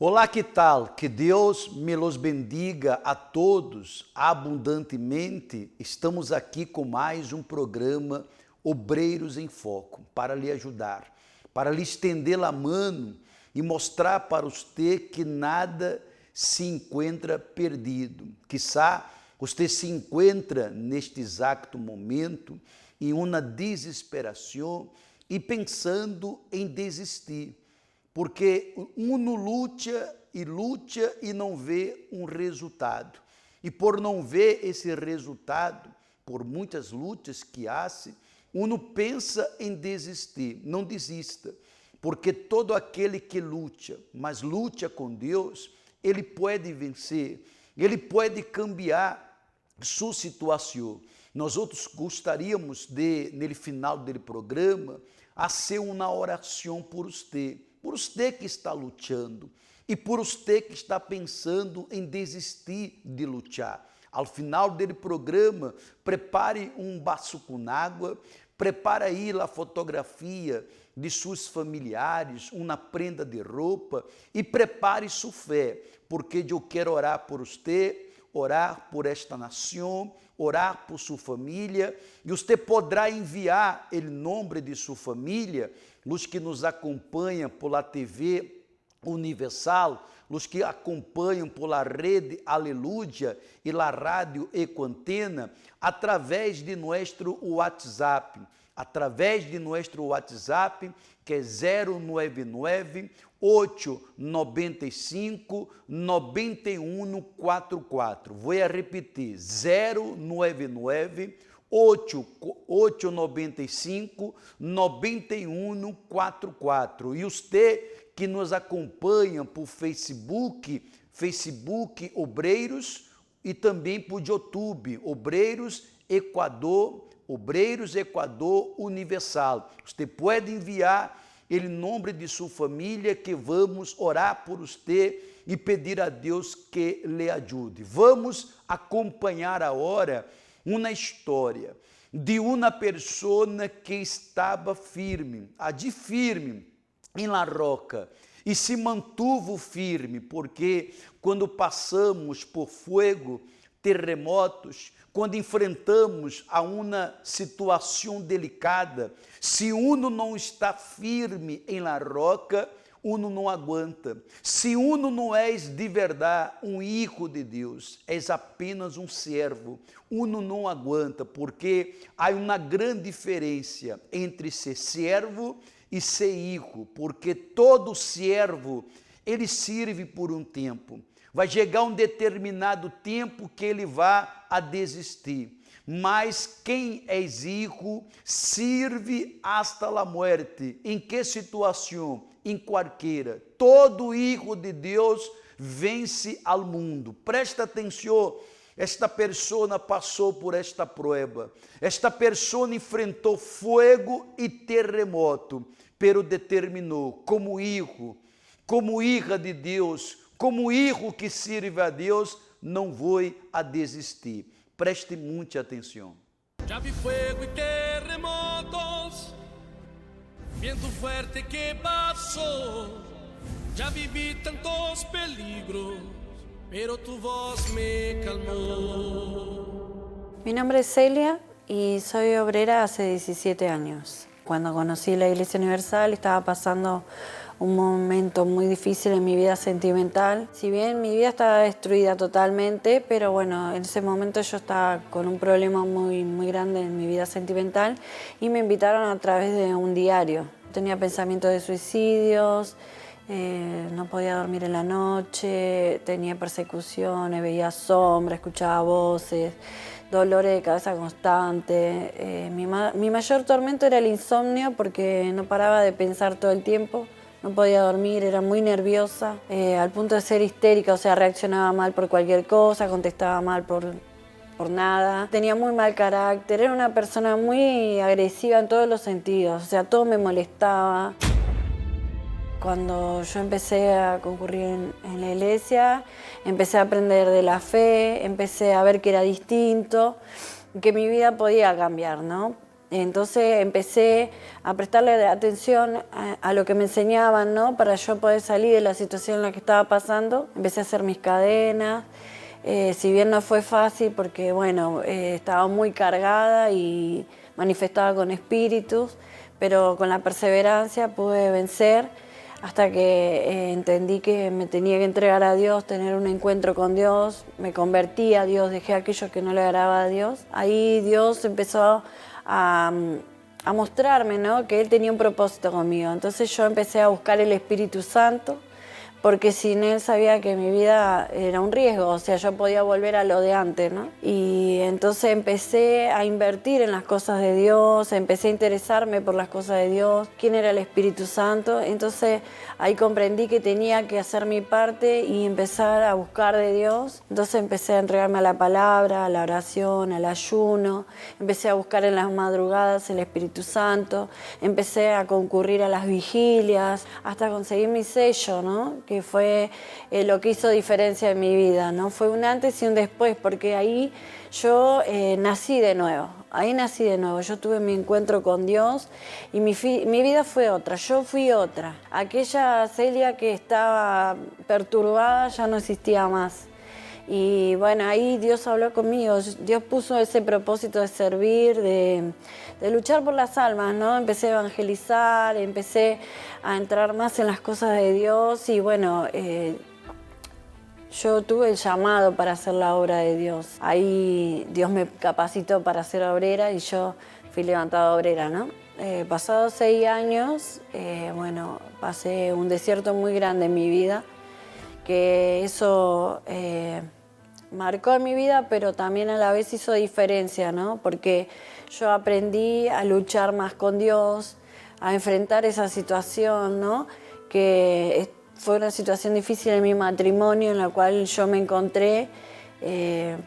Olá, que tal? Que Deus me los bendiga a todos abundantemente. Estamos aqui com mais um programa Obreiros em Foco para lhe ajudar, para lhe estender a mão e mostrar para você que nada se encontra perdido. Quizá você se encontra neste exato momento em uma desesperação e pensando em desistir. Porque uno luta e não vê um resultado. E por não ver esse resultado, por muitas lutas que hace, uno pensa em desistir. Não desista, porque todo aquele que luta, mas luta com Deus, ele pode vencer, ele pode cambiar sua situação. Nós outros gostaríamos de, no final do programa, fazer uma oração por você que está lutando e por você que está pensando em desistir de lutar. Ao final do programa, prepare um vaso com água, prepare aí a fotografia de seus familiares, uma prenda de roupa e prepare sua fé, porque eu quero orar por você, orar por esta nação, orar por sua família, e você poderá enviar o nome de sua família, os que nos acompanham pela TV Universal, os que acompanham pela rede Aleluia e a rádio Ecoantena, através de nosso WhatsApp, que é 099 895 9144. Vou repetir, 099 895 9144. E você que nos acompanha por Facebook Obreiros, e também por YouTube, Obreiros Equador Universal. Você pode enviar o nome de sua família, que vamos orar por você e pedir a Deus que lhe ajude. Vamos acompanhar agora uma história de uma pessoa que estava firme em la roca, e se mantuvo firme, porque quando passamos por fogo, terremotos, quando enfrentamos a uma situação delicada, se uno não está firme em la roca, uno não aguenta. Se uno não és de verdade um filho de Deus, és apenas um servo, uno não aguenta, porque há uma grande diferença entre ser servo e ser filho, porque todo servo, ele serve por um tempo. Vai chegar um determinado tempo que ele vai a desistir. Mas quem é filho serve hasta a morte. Em que situação? Em qualquer. Todo filho de Deus vence ao mundo. Presta atenção. Esta pessoa passou por esta prova. Esta pessoa enfrentou fogo e terremoto, pero determinou como filho, como hija de Deus, como filho que serve a Deus, não vou a desistir. Preste muita atenção. Já vi fuego y terremotos, viento fuerte que pasó. Ya viví tantos peligros, pero tu voz me calmó. Mi nombre es Celia y soy obrera hace 17 años. Cuando conocí la Iglesia Universal estaba pasando un momento muy difícil en mi vida sentimental. Si bien mi vida estaba destruida totalmente, pero bueno, en ese momento yo estaba con un problema muy grande en mi vida sentimental y me invitaron a través de un diario. Tenía pensamientos de suicidios, no podía dormir en la noche, tenía persecuciones, veía sombras, escuchaba voces, dolores de cabeza constante. Mi mayor tormento era el insomnio, porque no paraba de pensar todo el tiempo. No podía dormir, era muy nerviosa, al punto de ser histérica, o sea, reaccionaba mal por cualquier cosa, contestaba mal por nada. Tenía muy mal carácter, era una persona muy agresiva en todos los sentidos, o sea, todo me molestaba. Cuando yo empecé a concurrir en la iglesia, empecé a aprender de la fe, empecé a ver que era distinto, que mi vida podía cambiar, ¿no? Entonces empecé a prestarle atención a lo que me enseñaban, ¿no? Para yo poder salir de la situación en la que estaba pasando. Empecé a hacer mis cadenas. Si bien no fue fácil porque, bueno, estaba muy cargada y manifestaba con espíritus, pero con la perseverancia pude vencer hasta que entendí que me tenía que entregar a Dios, tener un encuentro con Dios. Me convertí a Dios, dejé aquello que no le agradaba a Dios. Ahí Dios empezó a mostrarme, ¿no? Que Él tenía un propósito conmigo. Entonces yo empecé a buscar el Espíritu Santo, porque sin Él sabía que mi vida era un riesgo, o sea, yo podía volver a lo de antes, ¿no? Y entonces empecé a invertir en las cosas de Dios, empecé a interesarme por las cosas de Dios, quién era el Espíritu Santo. Entonces ahí comprendí que tenía que hacer mi parte y empezar a buscar de Dios. Entonces empecé a entregarme a la palabra, a la oración, al ayuno, empecé a buscar en las madrugadas el Espíritu Santo, empecé a concurrir a las vigilias, hasta conseguir mi sello, ¿no? Que fue lo que hizo diferencia en mi vida, ¿no? Fue un antes y un después, porque ahí yo nací de nuevo. Ahí nací de nuevo, yo tuve mi encuentro con Dios y mi vida fue otra, yo fui otra. Aquella Celia que estaba perturbada ya no existía más. Y bueno, ahí Dios habló conmigo, Dios puso ese propósito de servir, de luchar por las almas, ¿no? Empecé a evangelizar, empecé a entrar más en las cosas de Dios y bueno, yo tuve el llamado para hacer la obra de Dios. Ahí Dios me capacitó para ser obrera y yo fui levantada obrera, ¿no? Pasados 6 años, bueno, pasé un desierto muy grande en mi vida, que eso marcó en mi vida, pero también a la vez hizo diferencia, ¿no? Porque yo aprendí a luchar más con Dios, a enfrentar esa situación, ¿no? Que fue una situación difícil en mi matrimonio, en la cual yo me encontré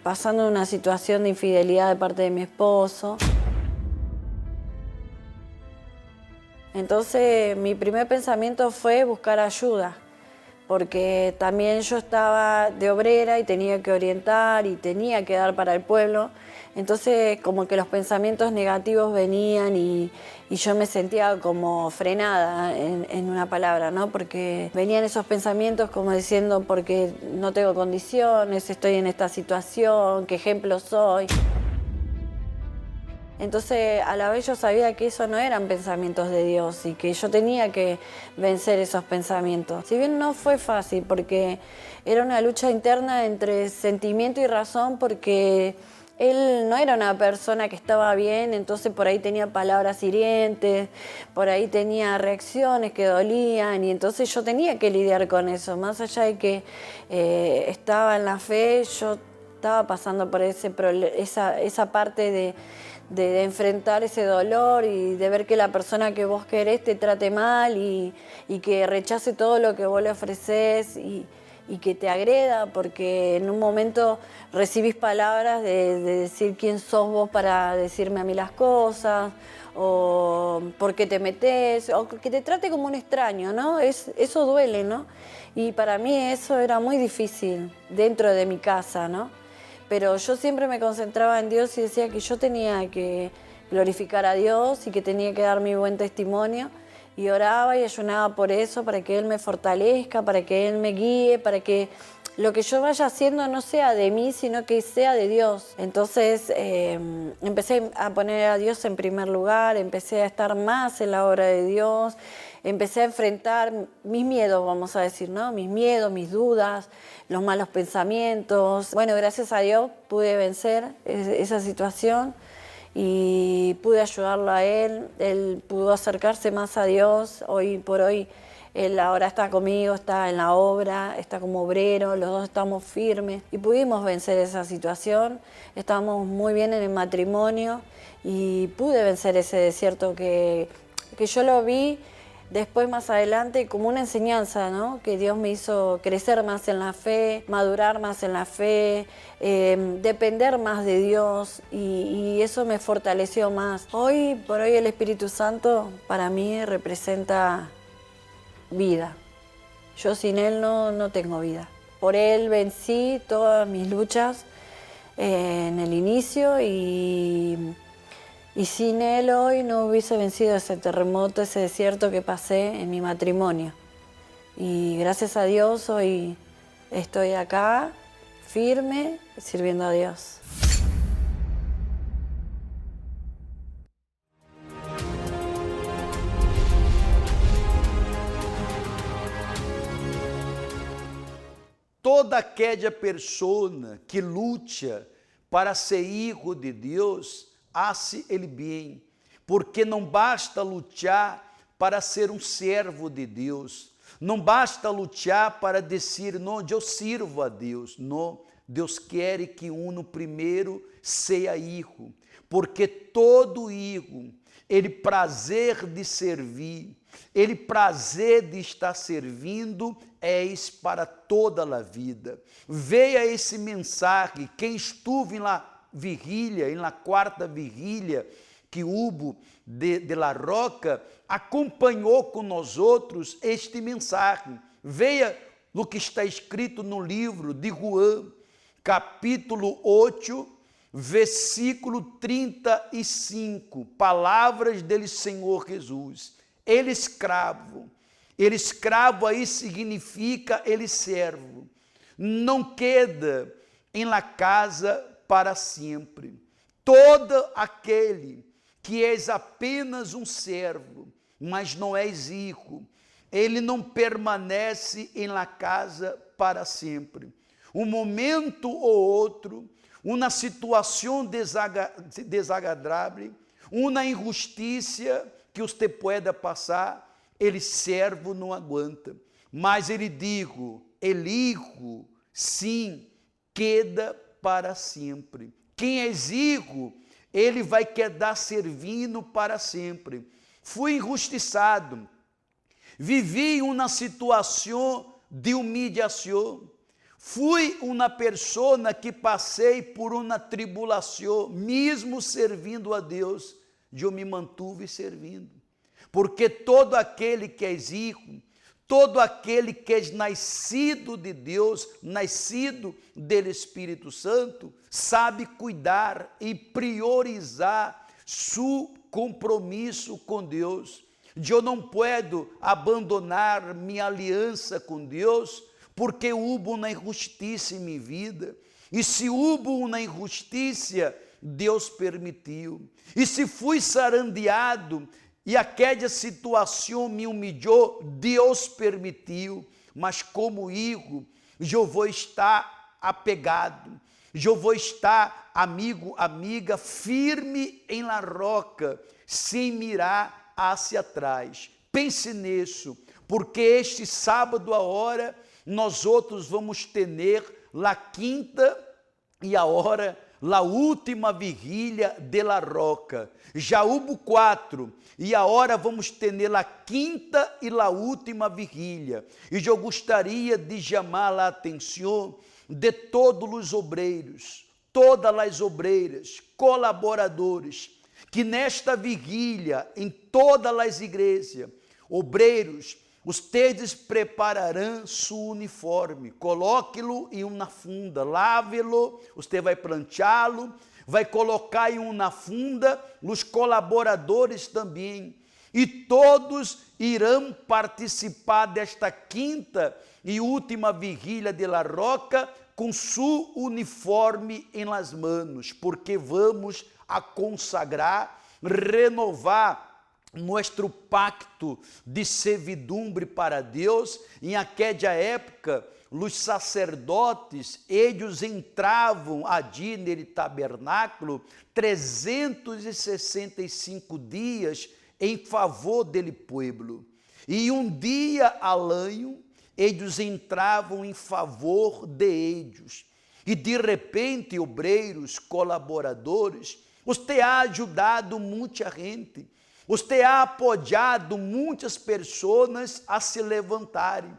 pasando una situación de infidelidad de parte de mi esposo. Entonces, mi primer pensamiento fue buscar ayuda, porque también yo estaba de obrera y tenía que orientar y tenía que dar para el pueblo. Entonces como que los pensamientos negativos venían y yo me sentía como frenada en una palabra, ¿no? Porque venían esos pensamientos como diciendo porque no tengo condiciones, estoy en esta situación, qué ejemplo soy. Entonces a la vez yo sabía que eso no eran pensamientos de Dios y que yo tenía que vencer esos pensamientos. Si bien no fue fácil porque era una lucha interna entre sentimiento y razón, porque él no era una persona que estaba bien, entonces por ahí tenía palabras hirientes, por ahí tenía reacciones que dolían y entonces yo tenía que lidiar con eso. Más allá de que estaba en la fe, yo estaba pasando por esa parte de enfrentar ese dolor y de ver que la persona que vos querés te trate mal y que rechace todo lo que vos le ofreces y que te agreda, porque en un momento recibís palabras de decir quién sos vos para decirme a mí las cosas, o por qué te metés, o que te trate como un extraño, ¿no? Eso duele, ¿no? Y para mí eso era muy difícil dentro de mi casa, ¿no? Pero yo siempre me concentraba en Dios y decía que yo tenía que glorificar a Dios y que tenía que dar mi buen testimonio. Y oraba y ayunaba por eso, para que Él me fortalezca, para que Él me guíe, para que lo que yo vaya haciendo no sea de mí, sino que sea de Dios. Entonces empecé a poner a Dios en primer lugar, empecé a estar más en la obra de Dios, empecé a enfrentar mis miedos, vamos a decir, ¿no? Mis miedos, mis dudas, los malos pensamientos. Bueno, gracias a Dios pude vencer esa situación y pude ayudarlo a él pudo acercarse más a Dios. Hoy por hoy él ahora está conmigo, está en la obra, está como obrero, los dos estamos firmes y pudimos vencer esa situación. Estamos muy bien en el matrimonio y pude vencer ese desierto que yo lo vi después más adelante como una enseñanza, ¿no? Que Dios me hizo crecer más en la fe, madurar más en la fe, depender más de Dios y eso me fortaleció más. Hoy por hoy el Espíritu Santo para mí representa vida. Yo sin Él no tengo vida. Por Él vencí todas mis luchas en el inicio y Y sin Él hoy no hubiese vencido ese terremoto, ese desierto que pasé en mi matrimonio. Y gracias a Dios hoy estoy acá, firme, sirviendo a Dios. Toda aquela pessoa que luta para ser hijo de Deus, hace ele bem, porque não basta lutar para ser um servo de Deus, não basta lutar para dizer, não, eu sirvo a Deus, não, Deus quer que uno primeiro seja hijo, porque todo hijo, ele prazer de servir, ele prazer de estar servindo, és para toda a vida. Veja esse mensagem, quem estuve na vigília, na quarta vigília que houve de La Roca, acompanhou com nós outros este mensagem. Veja o que está escrito no livro de João, capítulo 8, versículo 35, palavras dele Senhor Jesus. Ele escravo aí significa ele servo, não queda em la casa para sempre. Todo aquele que és apenas um servo, mas não és hijo, ele não permanece em la casa para sempre. Um momento ou outro, uma situação desagradável, uma injustiça que você pode passar, ele servo não aguenta, mas ele digo, ele hijo, sim, queda para sempre. Quem é hijo, ele vai quedar servindo para sempre. Fui injustiçado, vivi uma situação de humilhação, fui uma pessoa que passei por uma tribulação, mesmo servindo a Deus, eu me mantive servindo. Porque todo aquele que é hijo, todo aquele que é nascido de Deus, nascido do Espírito Santo, sabe cuidar e priorizar seu compromisso com Deus. Eu não posso abandonar minha aliança com Deus, porque houve uma injustiça em minha vida. E se houve uma injustiça, Deus permitiu. E se fui sarandeado, e aquela situação me humilhou, Deus permitiu, mas como hijo, eu vou estar apegado, eu vou estar amigo, amiga, firme em la roca, sem mirar hacia atrás. Pense nisso, porque este sábado agora, nós outros vamos ter la quinta e agora la última vigília de la roca. Já houve 4, e agora vamos ter a quinta e a última vigília. E eu gostaria de chamar a atenção de todos os obreiros, todas as obreiras, colaboradores, que nesta vigília, em todas as igrejas, obreiros, vocês prepararão seu uniforme, coloque-lo em uma funda, lave-lo, você vai planchá-lo, vai colocar em uma funda, os colaboradores também, e todos irão participar desta quinta e última vigília de La Roca com seu uniforme em las manos, porque vamos a consagrar, renovar nosso pacto de servidumbre para Deus. Em aquela época, os sacerdotes, eles entravam ali nele tabernáculo 365 dias em favor dele pueblo. E um dia ao ano, eles entravam em favor de eles. E de repente, obreiros, colaboradores, você ha ajudado muita gente, você ha apoiado muitas pessoas a se levantarem,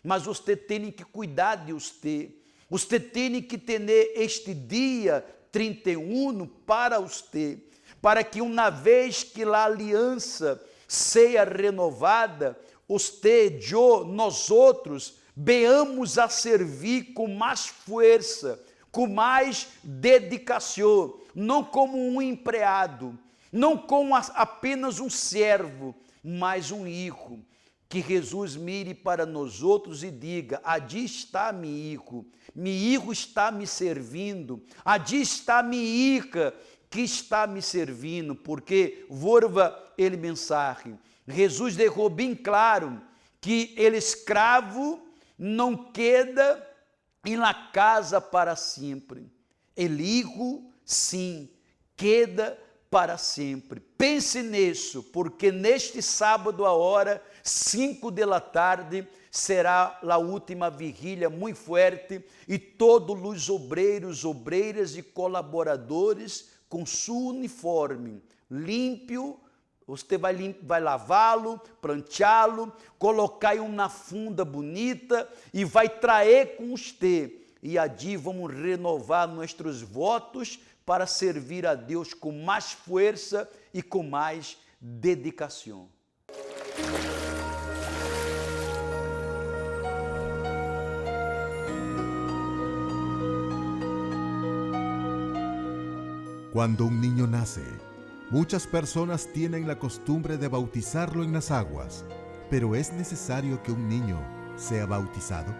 mas você tem que cuidar de você. Você tem que ter este dia 31 para você, para que uma vez que a aliança seja renovada, você, eu, nós outros, venhamos a servir com mais força, com mais dedicação, não como um empregado, não como apenas um servo, mas um hijo. Que Jesus mire para nós outros e diga: allí está mi hijo está me servindo, allí está mi hija que está me servindo, porque vorva ele mensagem. Jesus deixou bem claro que ele escravo não queda em la casa para sempre. El hijo, sim, queda para sempre. Pense nisso, porque neste sábado, a hora 5 da tarde, será a última vigília muito forte e todos os obreiros, obreiras e colaboradores com seu uniforme limpo. Você vai lavá-lo, planchá-lo, colocar em uma funda bonita e vai trazer com você. E allí vamos renovar nossos votos para servir a Deus com mais força e com mais dedicação. Cuando un niño nace, muchas personas tienen la costumbre de bautizarlo en las aguas, pero ¿es necesario que un niño sea bautizado?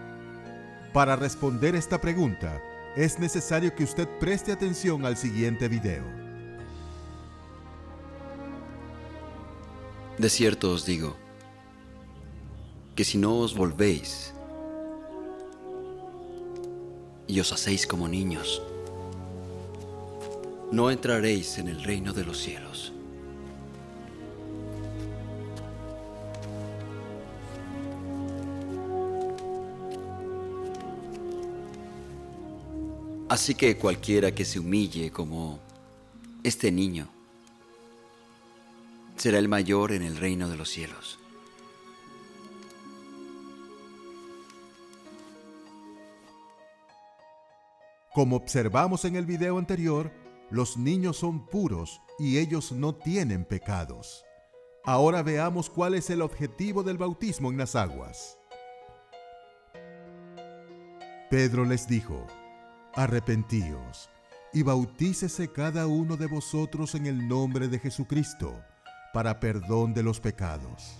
Para responder esta pregunta, es necesario que usted preste atención al siguiente video. De cierto os digo, que si no os volvéis y os hacéis como niños, no entraréis en el reino de los cielos. Así que cualquiera que se humille como este niño, será el mayor en el reino de los cielos. Como observamos en el video anterior, los niños son puros y ellos no tienen pecados. Ahora veamos cuál es el objetivo del bautismo en las aguas. Pedro les dijo: arrepentíos y bautícese cada uno de vosotros en el nombre de Jesucristo para perdón de los pecados.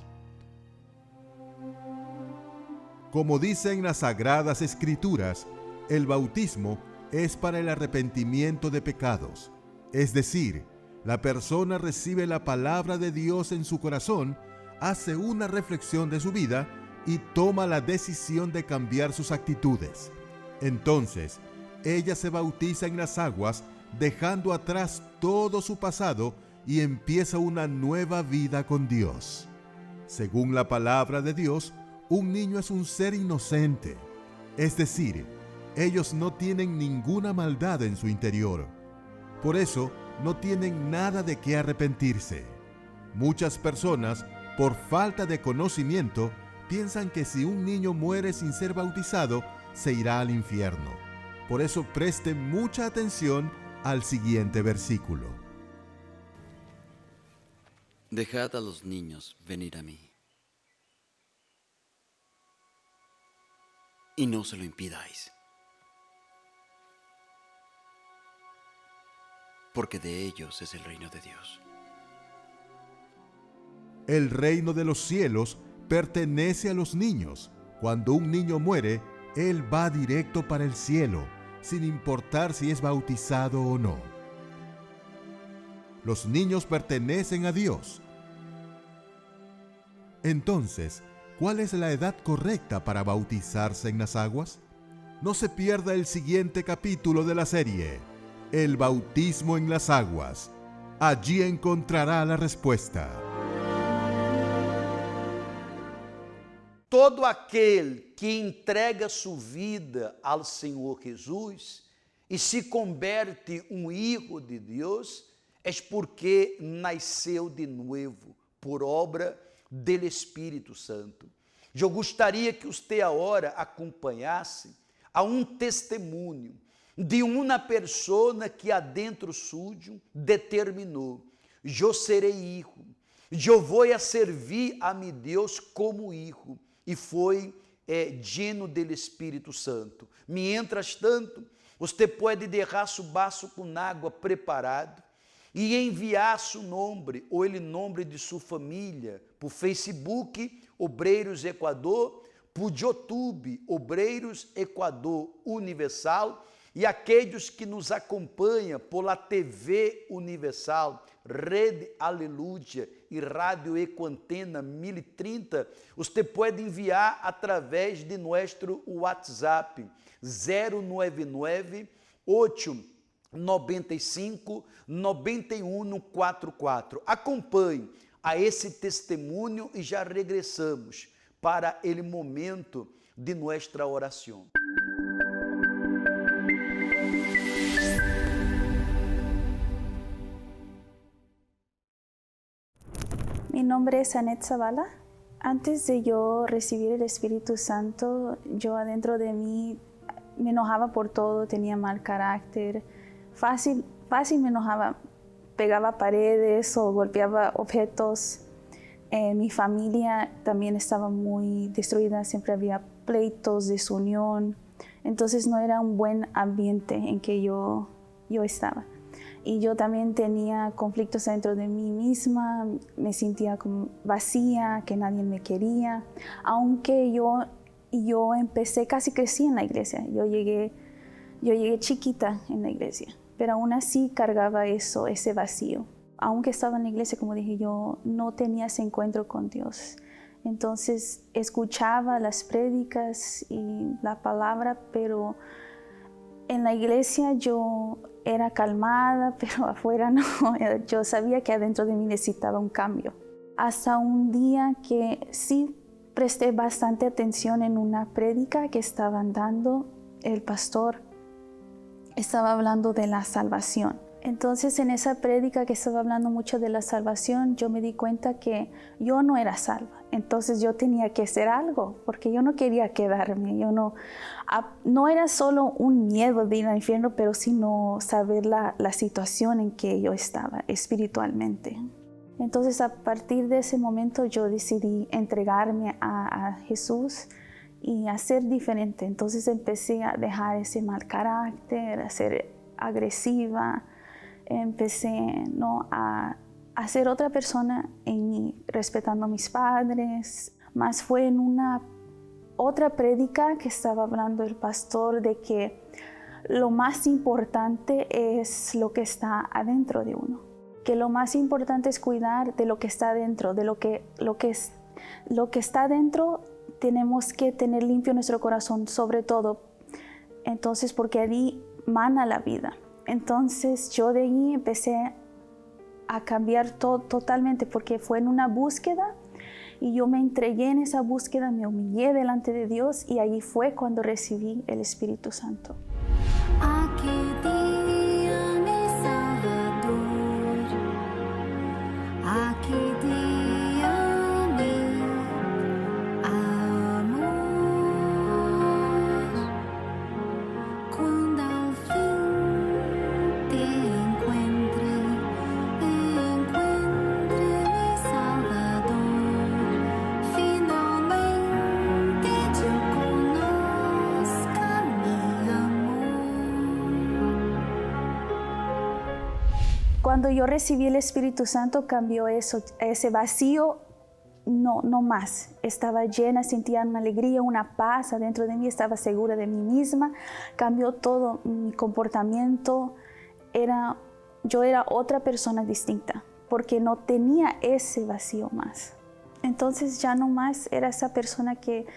Como dicen las Sagradas Escrituras, el bautismo es para el arrepentimiento de pecados, es decir, la persona recibe la palabra de Dios en su corazón, hace una reflexión de su vida y toma la decisión de cambiar sus actitudes. Entonces, ella se bautiza en las aguas, dejando atrás todo su pasado y empieza una nueva vida con Dios. Según la palabra de Dios, un niño es un ser inocente, es decir, ellos no tienen ninguna maldad en su interior. Por eso, no tienen nada de qué arrepentirse. Muchas personas, por falta de conocimiento, piensan que si un niño muere sin ser bautizado, se irá al infierno. Por eso preste mucha atención al siguiente versículo. Dejad a los niños venir a mí, y no se lo impidáis, porque de ellos es el reino de Dios. El reino de los cielos pertenece a los niños. Cuando un niño muere, él va directo para el cielo, sin importar si es bautizado o no. Los niños pertenecen a Dios. Entonces, ¿cuál es la edad correcta para bautizarse en las aguas? No se pierda el siguiente capítulo de la serie, El bautismo en las aguas. Allí encontrará la respuesta. Todo aquele que entrega sua vida ao Senhor Jesus e se converte hijo de Deus, é porque nasceu de novo, por obra do Espírito Santo. Eu gostaria que você agora acompanhasse a testemunho de uma pessoa que adentro suyo determinou: eu serei hijo, eu vou a servir a meu Deus como hijo. E foi lleno do Espírito Santo. Mientras tanto, você pode deixar seu vaso com água preparado e enviar seu nome ou o nome de sua família por Facebook Obreiros Equador, por YouTube Obreiros Equador Universal e aqueles que nos acompanham pela TV Universal, Rede Aleluia e Rádio Ecoantena 1030, você pode enviar através de nosso WhatsApp 099 895 9144. Acompanhe a esse testemunho e já regressamos para o momento de nossa oração. Mi nombre es Anet Zavala. Antes de yo recibir el Espíritu Santo, yo adentro de mí me enojaba por todo, tenía mal carácter, fácil me enojaba, pegaba paredes o golpeaba objetos. Mi familia también estaba muy destruida, siempre había pleitos, desunión, entonces no era un buen ambiente en que yo estaba. Y yo también tenía conflictos dentro de mí misma, me sentía como vacía, que nadie me quería, aunque yo empecé, casi crecí en la iglesia, yo llegué chiquita en la iglesia, pero aún así cargaba ese vacío. Aunque estaba en la iglesia, como dije, yo no tenía ese encuentro con Dios. Entonces escuchaba las prédicas y la palabra, pero en la iglesia yo era calmada, pero afuera no. Yo sabía que adentro de mí necesitaba un cambio. Hasta un día que sí presté bastante atención en una prédica que estaban dando, el pastor estaba hablando de la salvación. Entonces en esa prédica que estaba hablando mucho de la salvación, yo me di cuenta que yo no era salva. Entonces yo tenía que hacer algo, porque yo no quería quedarme. No era solo un miedo de ir al infierno, pero sino saber la situación en que yo estaba espiritualmente. Entonces a partir de ese momento yo decidí entregarme a Jesús y a ser diferente. Entonces empecé a dejar ese mal carácter, a ser agresiva. Empecé a ser otra persona en mí, respetando a mis padres. Más fue en una otra prédica que estaba hablando el pastor de que lo más importante es lo que está adentro de uno. Que lo más importante es cuidar de lo que está adentro, de lo que está adentro tenemos que tener limpio nuestro corazón, sobre todo. Entonces, porque ahí mana la vida. Entonces yo de ahí empecé a cambiar totalmente, porque fue en una búsqueda y yo me entregué en esa búsqueda, me humillé delante de Dios y ahí fue cuando recibí el Espíritu Santo. Aquel día mi Salvador, aquel día mi amor, cuando al fin te encuentre mi Salvador, finalmente yo conozca mi amor. Cuando yo recibí el Espíritu Santo cambió eso, ese vacío no más. Estaba llena, sentía una alegría, una paz adentro de mí, estaba segura de mí misma. Cambió todo mi comportamiento. Yo era otra persona distinta porque no tenía ese vacío más. Entonces ya no más era esa persona que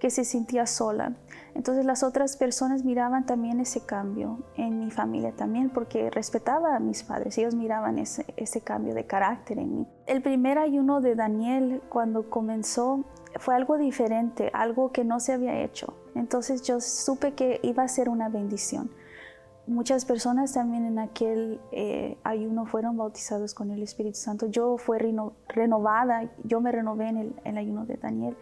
se sentía sola. Entonces las otras personas miraban también ese cambio en mi familia también, porque respetaba a mis padres. Ellos miraban ese cambio de carácter en mí. El primer ayuno de Daniel, cuando comenzó, fue algo diferente, algo que no se había hecho. Entonces yo supe que iba a ser una bendición. Muchas personas también en aquel ayuno fueron bautizados con el Espíritu Santo. Yo fui renovada, yo me renové en el ayuno de Daniel.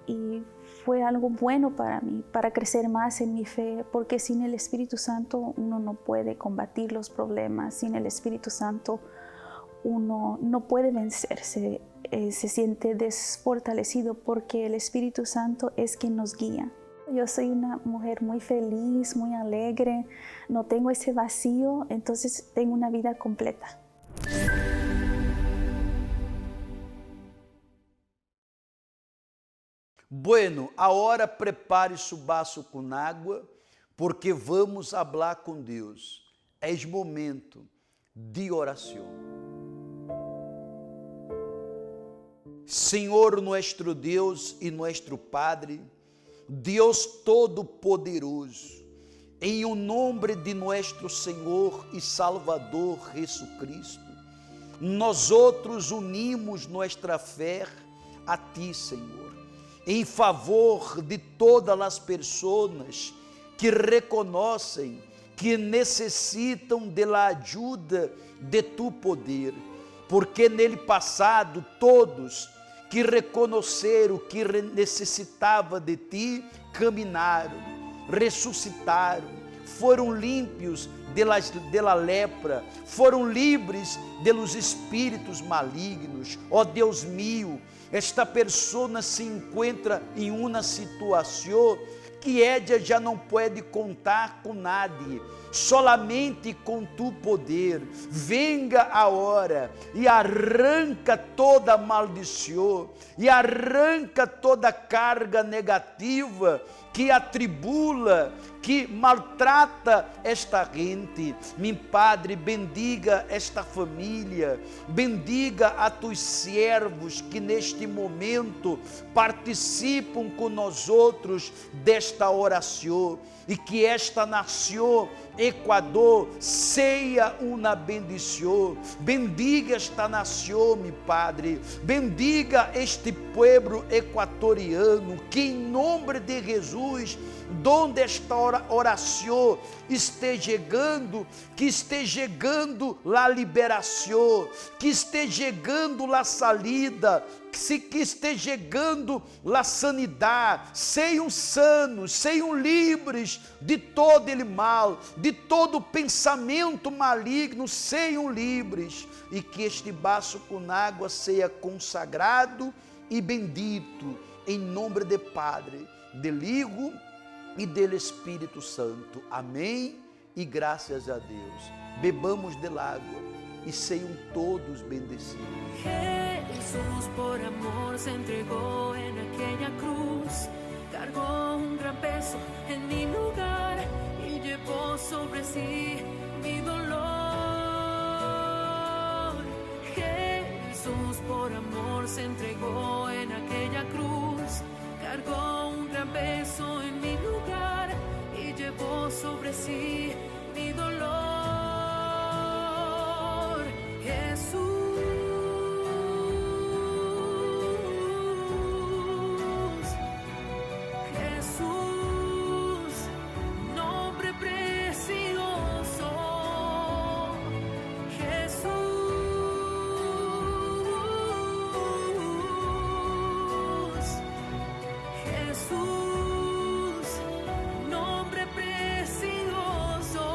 Y fue algo bueno para mí, para crecer más en mi fe, porque sin el Espíritu Santo uno no puede combatir los problemas, sin el Espíritu Santo uno no puede vencerse, se siente desfortalecido porque el Espíritu Santo es quien nos guía. Yo soy una mujer muy feliz, muy alegre, no tengo ese vacío, entonces tengo una vida completa. Bueno, agora prepare seu vaso com água, porque vamos falar com Deus. É momento de oração. Senhor nuestro Deus e nuestro Padre, Deus Todo-Poderoso, em o nome de nuestro Senhor e Salvador Jesucristo, nós outros unimos nossa fé a Ti, Senhor, em favor de todas as pessoas que reconhecem que necessitam da ajuda de Tu poder, porque nele passado todos que reconheceram que necessitava de Ti caminaram, ressuscitaram, foram límpios de la lepra, foram livres de los espíritos malignos. Ó Deus mío, esta pessoa se encontra em uma situação que ella já não pode contar com nadie, solamente com tu poder. Venga a hora e arranca toda maldição e arranca toda carga negativa que atribula, que maltrata esta gente. Meu Padre, bendiga esta família, bendiga a tus servos que neste momento participam com nós outros desta oração, e que esta nação Equador seja uma bendição. Bendiga esta nação, meu Padre, bendiga este povo equatoriano, que em nome de Jesus, donde esta oração esteja chegando, que esteja chegando a liberação, que esteja chegando a salida, que esteja chegando a sanidade, sejam sanos, sejam livres de todo ele mal, de todo pensamento maligno, sejam livres, e que este vaso com água seja consagrado e bendito, em nome de Padre, do Hijo e do Espírito Santo. Amém e graças a Deus. Bebamos del água e sejam todos bendecidos. Jesús por amor se entregó en aquella cruz, cargó un gran peso en mi lugar y llevó sobre sí mi dolor. Jesús por amor se entregó en aquella cruz, cargó un gran peso en mi lugar y llevó sobre sí mi dolor. Jesús, Jesús, nombre precioso. Jesús, Jesús, nombre precioso.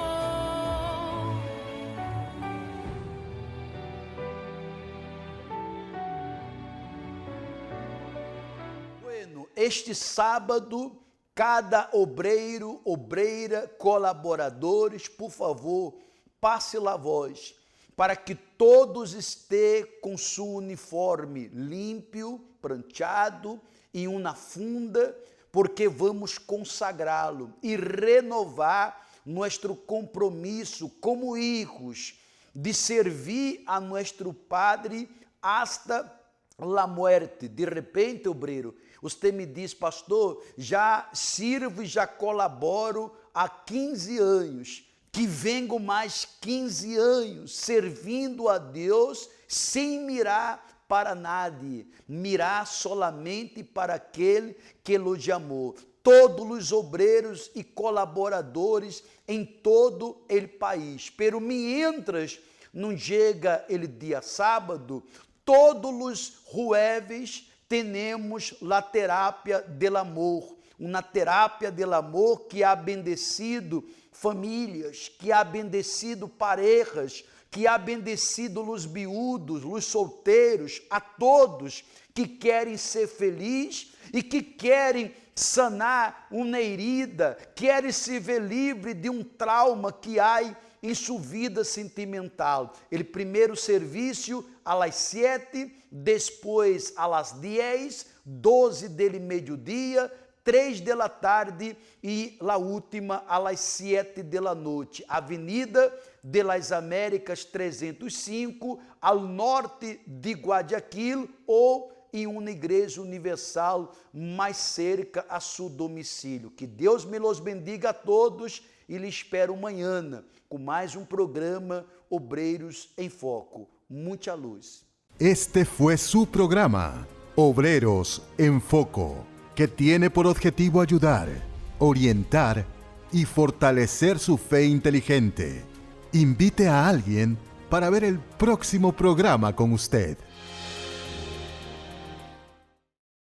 Bueno, este sábado, cada obreiro, obreira, colaboradores, por favor, passe a voz, para que todos estejam com seu uniforme limpo, pranchado, em uma funda, porque vamos consagrá-lo e renovar nosso compromisso como hijos de servir a nosso Padre hasta la muerte. De repente, obreiro, você me diz: pastor, já sirvo e já colaboro há 15 anos, que vengo mais 15 anos servindo a Deus sem mirar para nadie, mirar solamente para aquele que lo chamou. Todos os obreiros e colaboradores em todo o país. Pero mientras não chega o dia sábado, todos os jueves temos a terapia del amor, uma terapia del amor que ha bendecido famílias, que ha bendecido parejas, que ha bendecido os viúdos, os solteiros, a todos que querem ser felizes e que querem sanar uma herida, querem se ver livre de um trauma que há em sua vida sentimental. El primeiro serviço às 7, depois às 10, 12 del meio-dia, 3 da tarde e a última às 7 da noite. Avenida de las Américas 305, ao norte de Guayaquil, ou em uma igreja universal mais cerca a seu domicílio. Que Deus me los bendiga a todos e lhe espero amanhã com mais um programa Obreiros em Foco. Muita luz. Este fue su programa, Obreros en Foco, que tiene por objetivo ayudar, orientar y fortalecer su fe inteligente. Invite a alguien para ver el próximo programa con usted.